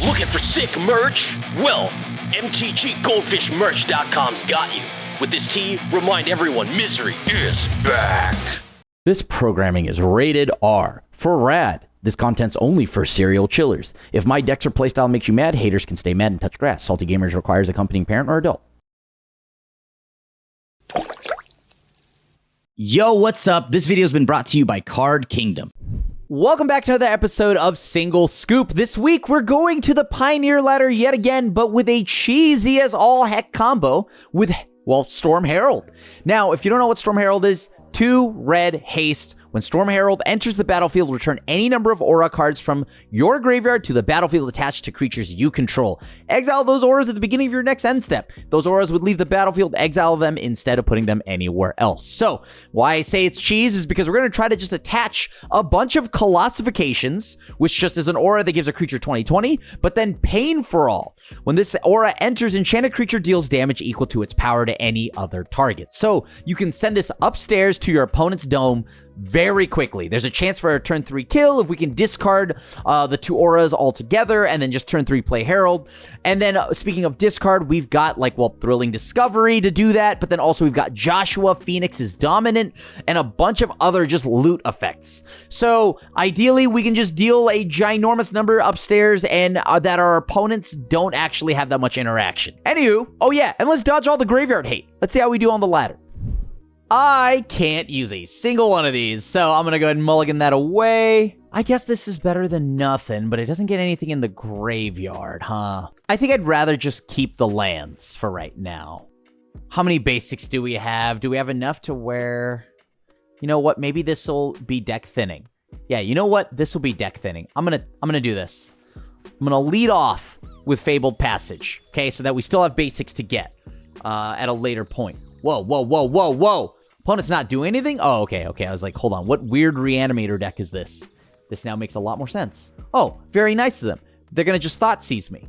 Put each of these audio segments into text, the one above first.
Looking for sick merch? Well, MTGGoldfishMerch.com's got you. With this tee, remind everyone misery is back. This programming is rated R for rad. This content's only for serial chillers. If my decks or playstyle makes you mad, haters can stay mad and touch grass. Salty Gamers requires accompanying parent or adult. Yo, what's up? This video's been brought to you by Card Kingdom. Welcome back to another episode of Single Scoop. This week, we're going to the Pioneer Ladder yet again, but with a cheesy as all heck combo with, well, Storm Herald. Now, if you don't know what Storm Herald is, 2 red haste. When Storm Herald enters the battlefield, return any number of aura cards from your graveyard to the battlefield attached to creatures you control. Exile those auras at the beginning of your next end step. Those auras would leave the battlefield, exile them instead of putting them anywhere else. So, why I say it's cheese is because we're going to try to just attach a bunch of Colossifications, which just is an aura that gives a creature 20/20, but then Pain for All. When this aura enters, enchanted creature deals damage equal to its power to any other target. So, you can send this upstairs to your opponent's dome very quickly. There's a chance for a turn 3 kill if we can discard the 2 auras altogether and then just turn 3 play Herald. And then speaking of discard, we've got Thrilling Discovery to do that, but then also we've got Joshua, Phoenix is Dominant, and a bunch of other just loot effects. So ideally, we can just deal a ginormous number upstairs and that our opponents don't actually have that much interaction. Anywho, oh yeah, and let's dodge all the graveyard hate. Let's see how we do on the ladder. I can't use a single one of these, so I'm going to go ahead and mulligan that away. I guess this is better than nothing, but it doesn't get anything in the graveyard, huh? I think I'd rather just keep the lands for right now. How many basics do we have? Do we have enough to where... You know what? Maybe this will be deck thinning. Yeah, you know what? This will be deck thinning. I'm gonna do this. I'm going to lead off with Fabled Passage, okay? So that we still have basics to get at a later point. Whoa, whoa, whoa, whoa, whoa. Opponent's not doing anything? Oh, okay. I was like, hold on. What weird Reanimator deck is this? This now makes a lot more sense. Oh, very nice of them. They're going to just Thoughtseize me.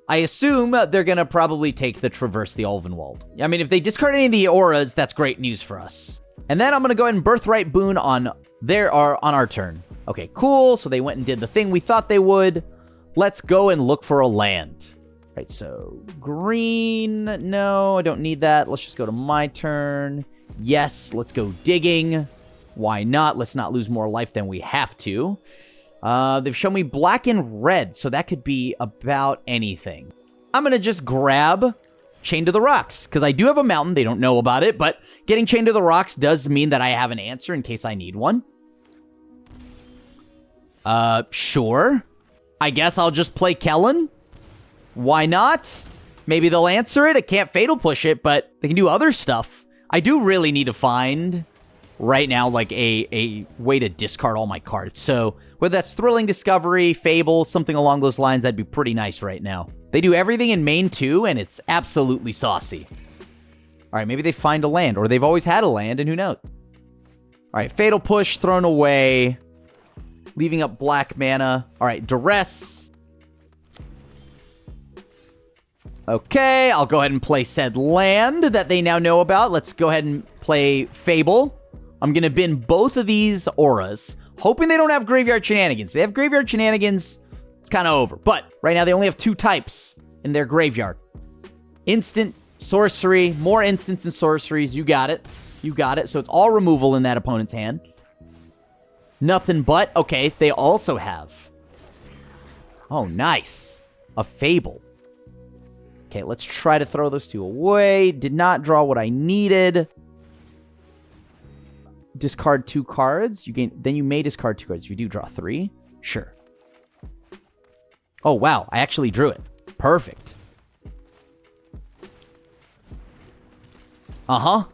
I assume they're going to probably take the Traverse the Ulvenwald. I mean, if they discard any of the auras, that's great news for us. And then I'm going to go ahead and Birthright Boon on our turn. Okay, cool. So they went and did the thing we thought they would. Let's go and look for a land. Right, so green, no, I don't need that. Let's just go to my turn. Yes, let's go digging. Why not? Let's not lose more life than we have to. They've shown me black and red, so that could be about anything. I'm going to just grab Chain to the Rocks, because I do have a mountain. They don't know about it, but getting Chain to the Rocks does mean that I have an answer in case I need one. Sure. I guess I'll just play Kellen. Why not? Maybe they'll answer it. I can't Fatal Push it, but they can do other stuff. I do really need to find, right now, a way to discard all my cards. So, whether that's Thrilling Discovery, Fable, something along those lines, that'd be pretty nice right now. They do everything in main too, and it's absolutely saucy. All right, maybe they find a land, or they've always had a land, and who knows? All right, Fatal Push thrown away. Leaving up black mana. All right, Duress. Okay, I'll go ahead and play said land that they now know about. Let's go ahead and play Fable. I'm going to bin both of these auras, hoping they don't have graveyard shenanigans. If they have graveyard shenanigans, it's kind of over. But right now, they only have 2 types in their graveyard. Instant, sorcery, more instants and sorceries. You got it. You got it. So it's all removal in that opponent's hand. Nothing but, okay, they also have. Oh, nice. A Fable. Okay, let's try to throw those 2 away. Did not draw what I needed. Discard 2 cards. Then you may discard 2 cards. If you do draw 3, sure. Oh, wow. I actually drew it. Perfect. Uh-huh.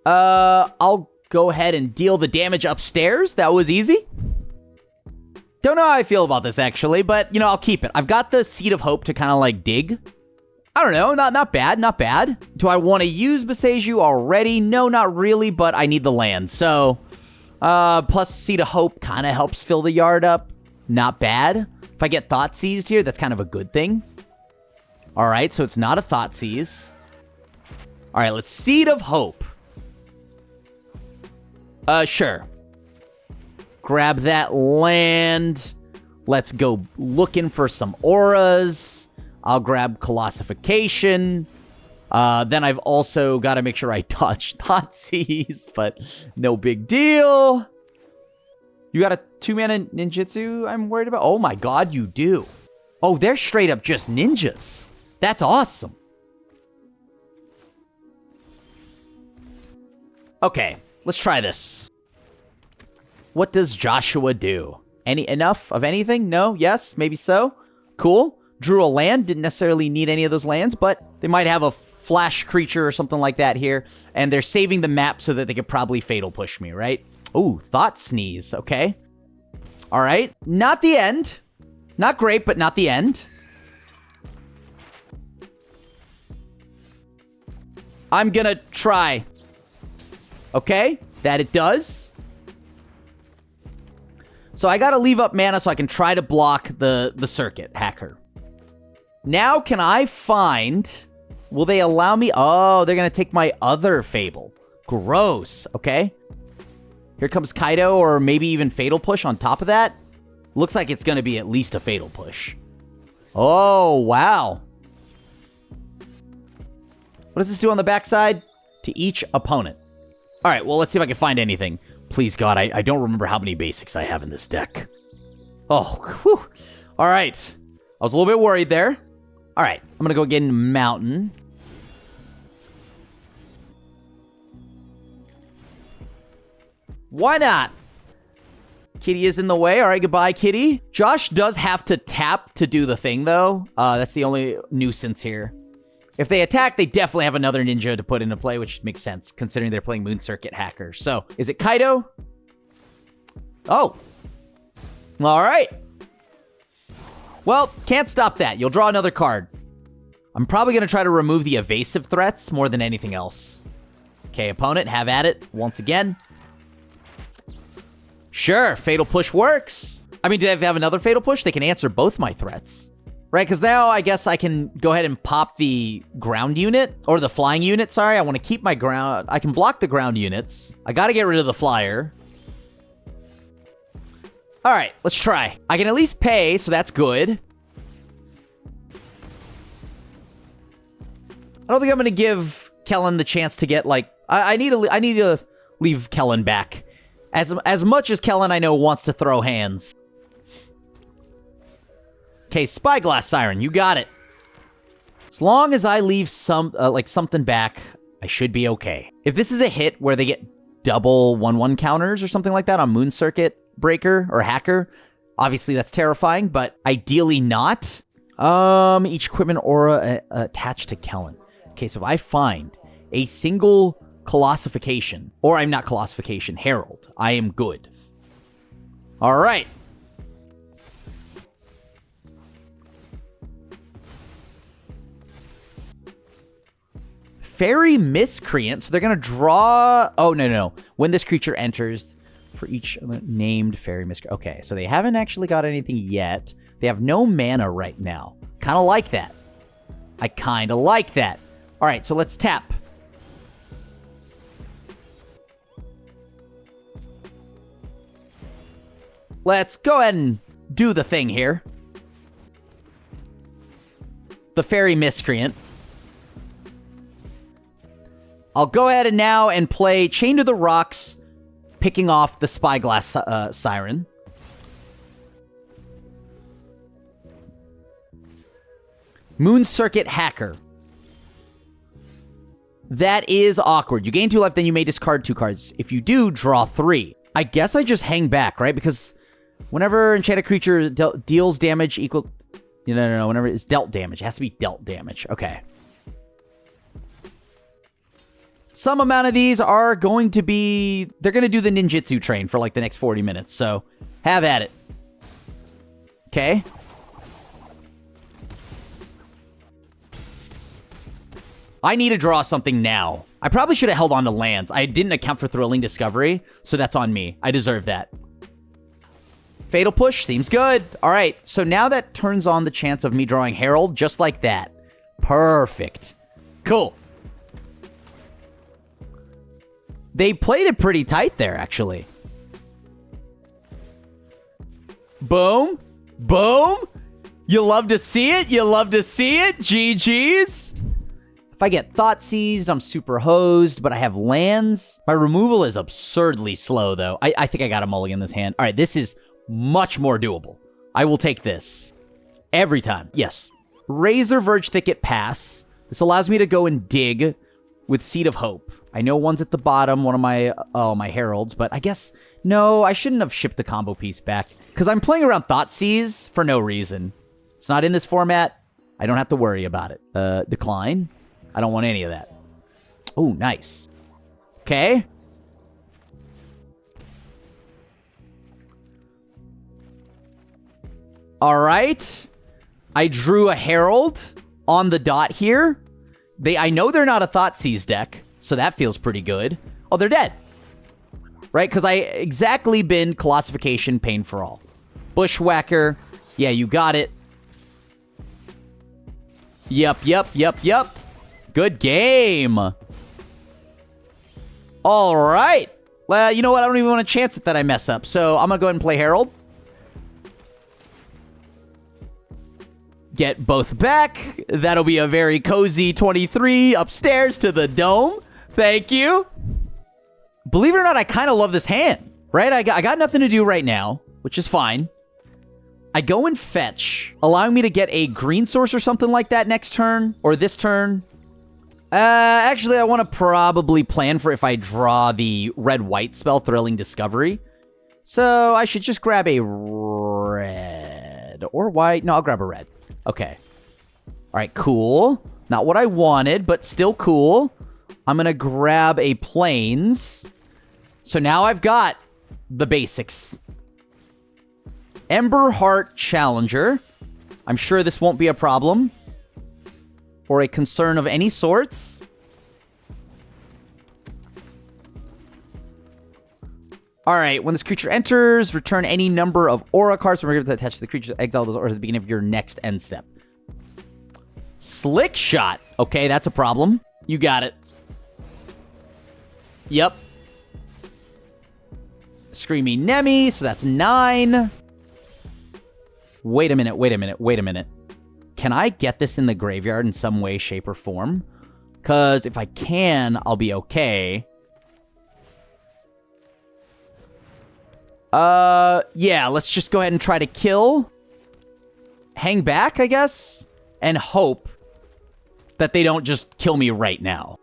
I'll go ahead and deal the damage upstairs. That was easy. Don't know how I feel about this, actually, but, I'll keep it. I've got the Seed of Hope to kind of, dig. I don't know, not bad, not bad. Do I want to use Boseiju already? No, not really, but I need the land. So, plus Seed of Hope kind of helps fill the yard up. Not bad. If I get Thoughtseize here, that's kind of a good thing. All right, so it's not a Thoughtseize. All right, let's Seed of Hope. Sure. Grab that land. Let's go looking for some auras. I'll grab Colossification. Then I've also got to make sure I touch Thoughtseize, but no big deal. You got a 2-mana ninjutsu I'm worried about? Oh my god, you do. Oh, they're straight up just ninjas. That's awesome. Okay, let's try this. What does Joshua do? Enough of anything? No? Yes? Maybe so? Cool. Drew a land. Didn't necessarily need any of those lands, but they might have a flash creature or something like that here. And they're saving the map so that they could probably fatal push me, right? Ooh, Thought Sneeze. Okay. All right. Not the end. Not great, but not the end. I'm gonna try. Okay. That it does. So I gotta leave up mana so I can try to block the circuit hacker. Now can I find... Will they allow me... Oh, they're gonna take my other Fable. Gross. Okay. Here comes Kaido, or maybe even Fatal Push on top of that. Looks like it's gonna be at least a Fatal Push. Oh, wow. What does this do on the backside? To each opponent. All right, well, let's see if I can find anything. Please, God, I don't remember how many basics I have in this deck. Oh, whew. All right. I was a little bit worried there. All right, I'm going to go get into Mountain. Why not? Kitty is in the way. All right, goodbye, Kitty. Josh does have to tap to do the thing, though. That's the only nuisance here. If they attack, they definitely have another ninja to put into play, which makes sense, considering they're playing Moon Circuit Hacker. So, is it Kaido? Oh. All right. Well, can't stop that. You'll draw another card. I'm probably going to try to remove the evasive threats more than anything else. Okay, opponent, have at it once again. Sure, Fatal Push works. I mean, do they have another Fatal Push? They can answer both my threats. Right, because now I guess I can go ahead and pop the ground unit, or the flying unit, sorry. I want to keep my ground. I can block the ground units. I got to get rid of the flyer. All right, let's try. I can at least pay, so that's good. I don't think I'm going to give Kellen the chance to get, like... I need to leave Kellen back. As much as Kellen, I know, wants to throw hands. Okay, Spyglass Siren, you got it. As long as I leave something back, I should be okay. If this is a hit where they get double 1/1 counters or something like that on Moon Circuit Breaker or Hacker, obviously that's terrifying, but ideally not. Each equipment aura attached to Kellen. Okay, so if I find a single Colossification, or I'm not Colossification, Herald, I am good. All right. Fairy Miscreant, so they're going to draw... Oh, no. When this creature enters, for each named Fairy Miscreant... Okay, so they haven't actually got anything yet. They have no mana right now. Kind of like that. I kind of like that. All right, so let's tap. Let's go ahead and do the thing here. The Fairy Miscreant. I'll go ahead and now play Chain to the Rocks, picking off the Spyglass Siren. Moon Circuit Hacker. That is awkward. You gain 2 life, then you may discard 2 cards. If you do, draw 3. I guess I just hang back, right? Because whenever enchanted creature deals damage equal... No. Whenever it's dealt damage. It has to be dealt damage. Okay. Some amount of these are going to be... They're going to do the ninjutsu train for like the next 40 minutes. So, have at it. Okay. I need to draw something now. I probably should have held on to lands. I didn't account for Thrilling Discovery, so that's on me. I deserve that. Fatal Push seems good. All right, so now that turns on the chance of me drawing Herald just like that. Perfect. Cool. They played it pretty tight there, actually. Boom. Boom. You love to see it. You love to see it. GG's. If I get Thought Seized, I'm super hosed, but I have lands. My removal is absurdly slow, though. I think I got a mulligan this hand. All right, this is much more doable. I will take this every time. Yes. Razor Verge Thicket, pass. This allows me to go and dig with Seed of Hope. I know one's at the bottom, one of my heralds, but I guess, no, I shouldn't have shipped the combo piece back, because I'm playing around Thoughtseize for no reason. It's not in this format. I don't have to worry about it. Decline. I don't want any of that. Oh, nice. Okay. All right. I drew a Herald on the dot here. I know they're not a Thoughtseize deck, so that feels pretty good. Oh, they're dead. Right? Because I exactly bin Colossification, Pain for All. Bushwhacker. Yeah, you got it. Yup. Good game. All right. Well, you know what? I don't even want to chance it that I mess up. So I'm going to go ahead and play Herald. Get both back. That'll be a very cozy 23 upstairs to the dome. Thank you. Believe it or not, I kind of love this hand, right? I got nothing to do right now, which is fine. I go and fetch, allowing me to get a green source or something like that next turn, or this turn. Actually, I want to probably plan for if I draw the red-white spell, Thrilling Discovery. So I should just grab a red or white. No, I'll grab a red. Okay. All right, cool. Not what I wanted, but still cool. I'm going to grab a Plains. So now I've got the basics. Ember Heart Challenger. I'm sure this won't be a problem or a concern of any sorts. All right, when this creature enters, return any number of aura cards from your graveyard attached to the creature. Exile those auras at the beginning of your next end step. Slick Shot. Okay, that's a problem. You got it. Yep. Screamy Nemi, so that's 9. Wait a minute. Can I get this in the graveyard in some way, shape, or form? Because if I can, I'll be okay. Yeah, let's just go ahead and try to kill. Hang back, I guess. And hope that they don't just kill me right now.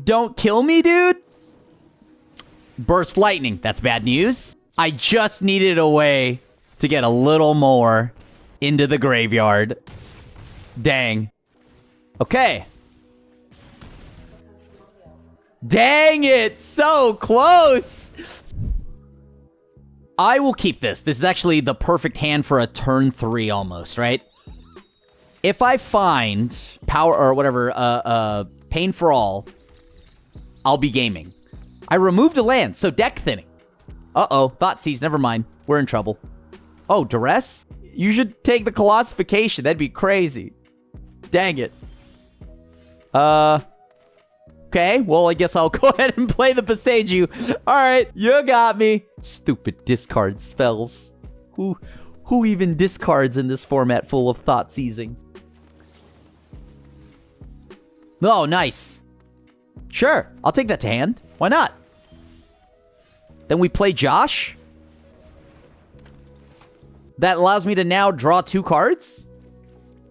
Don't kill me, dude. Burst Lightning. That's bad news. I just needed a way to get a little more into the graveyard. Dang. Okay. Dang it. So close. I will keep this. This is actually the perfect hand for a turn 3 almost, right? If I find power or whatever, Pain for All, I'll be gaming. I removed a land, so deck thinning. Uh-oh. Thoughtseize. Never mind. We're in trouble. Oh, Duress? You should take the Colossification. That'd be crazy. Dang it. Okay, well, I guess I'll go ahead and play the Beseiju. All right, you got me. Stupid discard spells. Who even discards in this format full of thought seizing? Oh, nice. Sure, I'll take that to hand. Why not? Then we play Josh. That allows me to now draw 2 cards.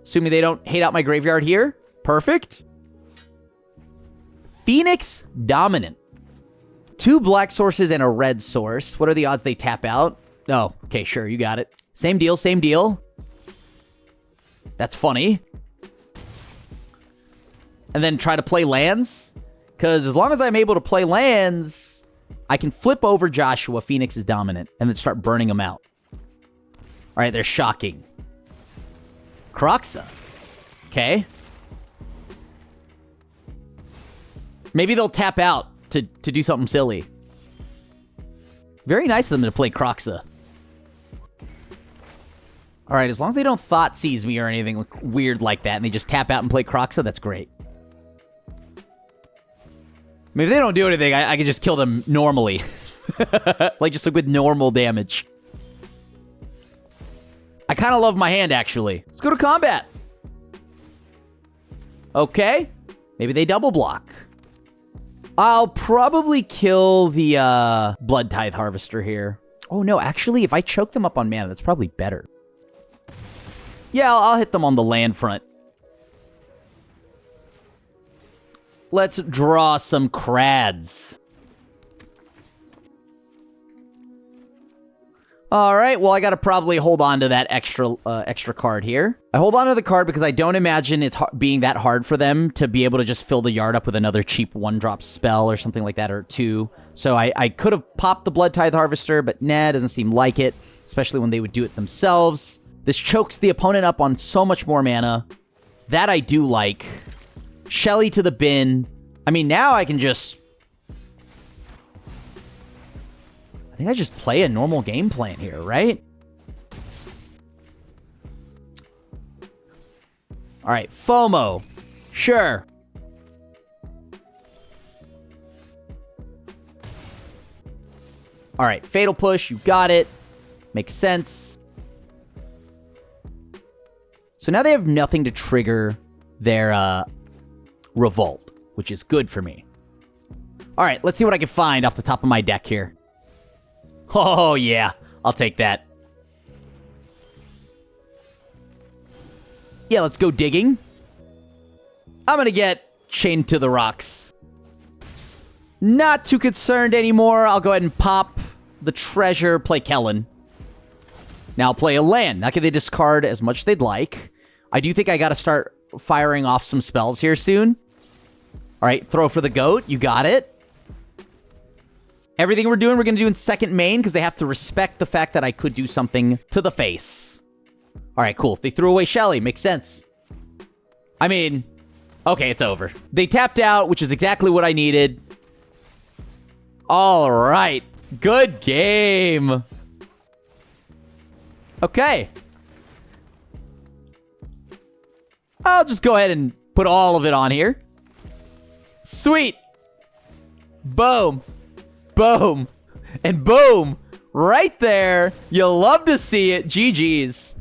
Assuming they don't hate out my graveyard here. Perfect. Phoenix Dominant. 2 black sources and a red source. What are the odds they tap out? Oh, okay, sure, you got it. Same deal, same deal. That's funny. And then try to play lands. Because as long as I'm able to play lands, I can flip over Joshua, Phoenix is dominant, and then start burning them out. All right, they're shocking. Croxa. Okay. Maybe they'll tap out to do something silly. Very nice of them to play Croxa. All right, as long as they don't thought seize me or anything weird like that, and they just tap out and play Croxa, that's great. I mean, if they don't do anything, I can just kill them normally. Like, just like with normal damage. I kind of love my hand, actually. Let's go to combat. Okay. Maybe they double block. I'll probably kill the Blood Tithe Harvester here. Oh, no. Actually, if I choke them up on mana, that's probably better. Yeah, I'll hit them on the land front. Let's draw some crads. All right, well, I got to probably hold on to that extra card here. I hold on to the card because I don't imagine it's being that hard for them to be able to just fill the yard up with another cheap one-drop spell or something like that, or two. So I could have popped the Blood Tithe Harvester, but nah, doesn't seem like it, especially when they would do it themselves. This chokes the opponent up on so much more mana. That I do like. Shelly to the bin. I mean, now I can just... I think I just play a normal game plan here, right? All right, FOMO. Sure. All right, Fatal Push, you got it. Makes sense. So now they have nothing to trigger their Revolt, which is good for me. All right, let's see what I can find off the top of my deck here. Oh, yeah. I'll take that. Yeah, let's go digging. I'm going to get Chained to the Rocks. Not too concerned anymore. I'll go ahead and pop the treasure, play Kellen. Now I'll play a land. Now can they discard as much as they'd like. I do think I got to start firing off some spells here soon. All right, throw for the goat. You got it. Everything we're going to do in second main because they have to respect the fact that I could do something to the face. All right, cool. They threw away Shelly. Makes sense. I mean, okay, it's over. They tapped out, which is exactly what I needed. All right. Good game. Okay. I'll just go ahead and put all of it on here. Sweet. Boom. Boom. And boom. Right there. You'll love to see it. GG's.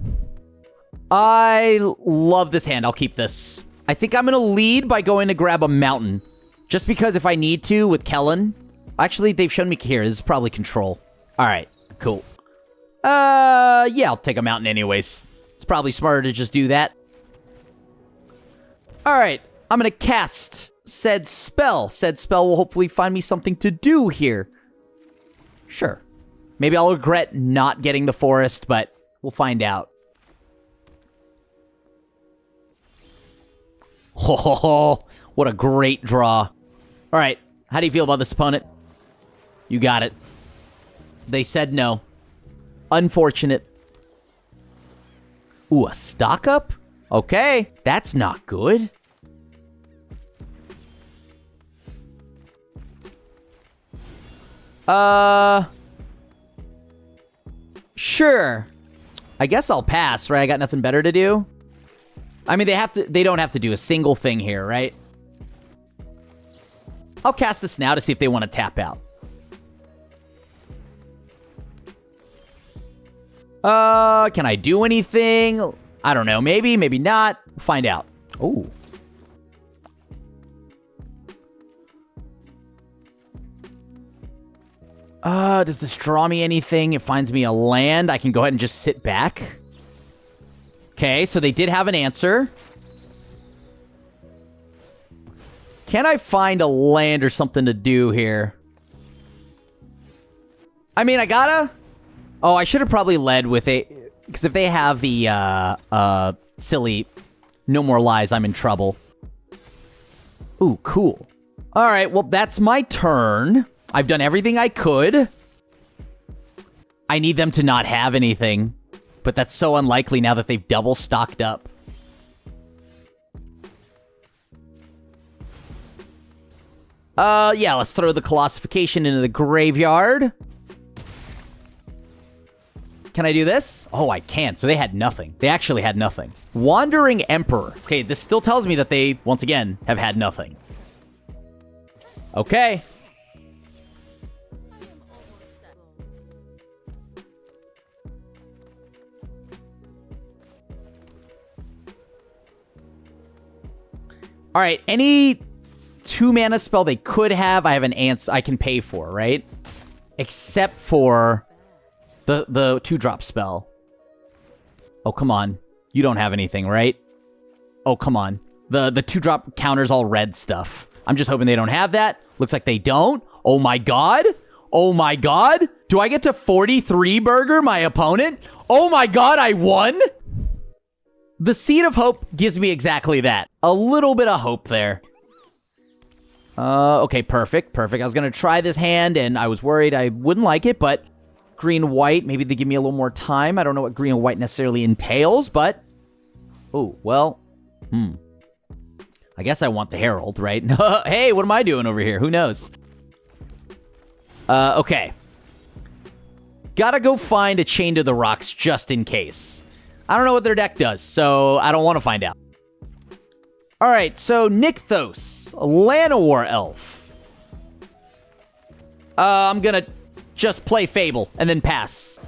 I love this hand. I'll keep this. I think I'm going to lead by going to grab a mountain. Just because if I need to with Kellen. Actually, they've shown me here. This is probably control. All right. Cool. Yeah, I'll take a mountain anyways. It's probably smarter to just do that. All right. I'm going to cast said spell. Said spell will hopefully find me something to do here. Sure. Maybe I'll regret not getting the forest, but we'll find out. Oh, what a great draw. All right. How do you feel about this opponent? You got it. They said no. Unfortunate. Ooh, a stock up? Okay. That's not good. Sure. I guess I'll pass, right? I got nothing better to do. I mean, they don't have to do a single thing here, right? I'll cast this now to see if they want to tap out. Can I do anything? I don't know. Maybe, maybe not. We'll find out. Ooh. Does this draw me anything? It finds me a land. I can go ahead and just sit back. Okay, so they did have an answer. Can I find a land or something to do here? I mean, I gotta... Oh, I should have probably led with a... Because if they have the, silly No More Lies, I'm in trouble. Ooh, cool. All right, well, that's my turn. I've done everything I could. I need them to not have anything. But that's so unlikely now that they've double stocked up. Yeah, let's throw the Colossification into the graveyard. Can I do this? Oh, I can. So they had nothing. They actually had nothing. Wandering Emperor. Okay, this still tells me that they, once again, have had nothing. Okay. All right, any 2-mana spell they could have, I have an answer I can pay for, right? Except for the 2-drop spell. Oh, come on. You don't have anything, right? Oh, come on. The 2-drop counters all red stuff. I'm just hoping they don't have that. Looks like they don't. Oh my god. Oh my god. Do I get to 43 burger my opponent? Oh my god, I won? The Seed of Hope gives me exactly that. A little bit of hope there. Okay, perfect. I was going to try this hand, and I was worried I wouldn't like it, but green-white, maybe they give me a little more time. I don't know what green and white necessarily entails, but... Oh, well, I guess I want the Herald, right? Hey, what am I doing over here? Who knows? Okay. Gotta go find a Chain to the Rocks just in case. I don't know what their deck does, so I don't want to find out. All right, so Nykthos, Llanowar Elf. I'm gonna just play Fable and then pass.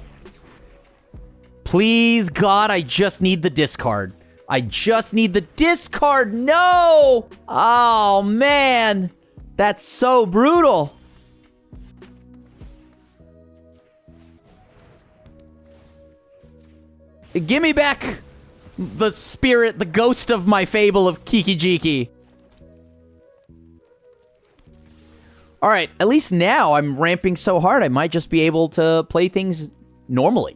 Please, God, I just need the discard. I just need the discard. No! Oh, man. That's so brutal. Give me back the spirit, the ghost of my Fable of Kiki-Jiki. All right, at least now I'm ramping so hard I might just be able to play things normally.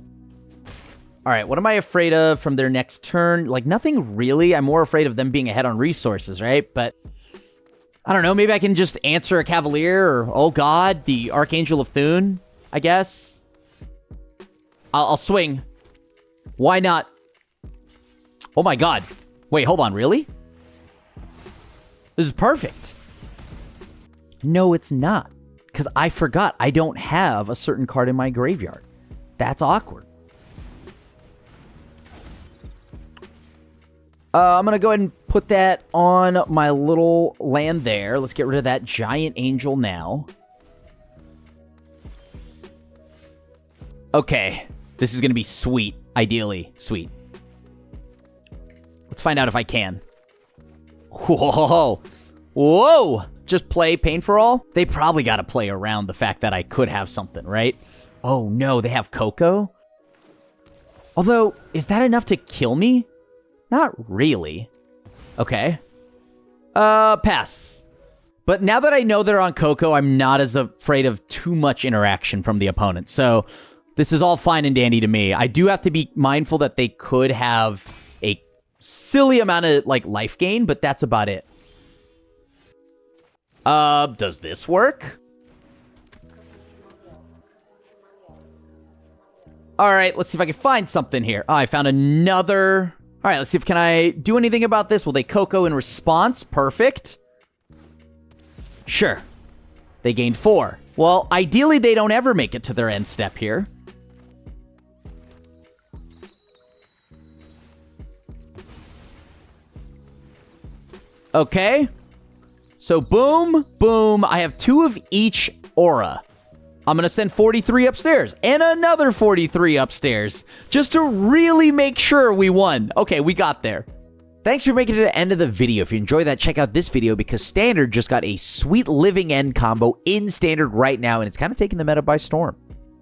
All right, what am I afraid of from their next turn? Like, nothing really. I'm more afraid of them being ahead on resources, right? But I don't know. Maybe I can just answer a Cavalier or, oh god, the Archangel of Thune, I guess. I'll swing. Why not? Oh my god. Wait, hold on, really? This is perfect. No, it's not. Because I forgot I don't have a certain card in my graveyard. That's awkward. I'm going to go ahead and put that on my little land there. Let's get rid of that Giant Angel now. Okay. This is going to be sweet. Ideally, sweet. Let's find out if I can. Whoa. Whoa. Just play Pain for All? They probably got to play around the fact that I could have something, right? Oh, no. They have Coco? Although, is that enough to kill me? Not really. Okay. Pass. But now that I know they're on Coco, I'm not as afraid of too much interaction from the opponent. So... this is all fine and dandy to me. I do have to be mindful that they could have a silly amount of, like, life gain, but that's about it. Does this work? All right, let's see if I can find something here. Oh, I found another... All right, let's see if can I do anything about this. Will they Coco in response? Perfect. Sure. They gained 4. Well, ideally, they don't ever make it to their end step here. Okay. So, boom, boom. I have 2 of each aura. I'm going to send 43 upstairs and another 43 upstairs just to really make sure we won. Okay, we got there. Thanks for making it to the end of the video. If you enjoyed that, check out this video because Standard just got a sweet Living End combo in Standard right now, and it's kind of taking the meta by storm.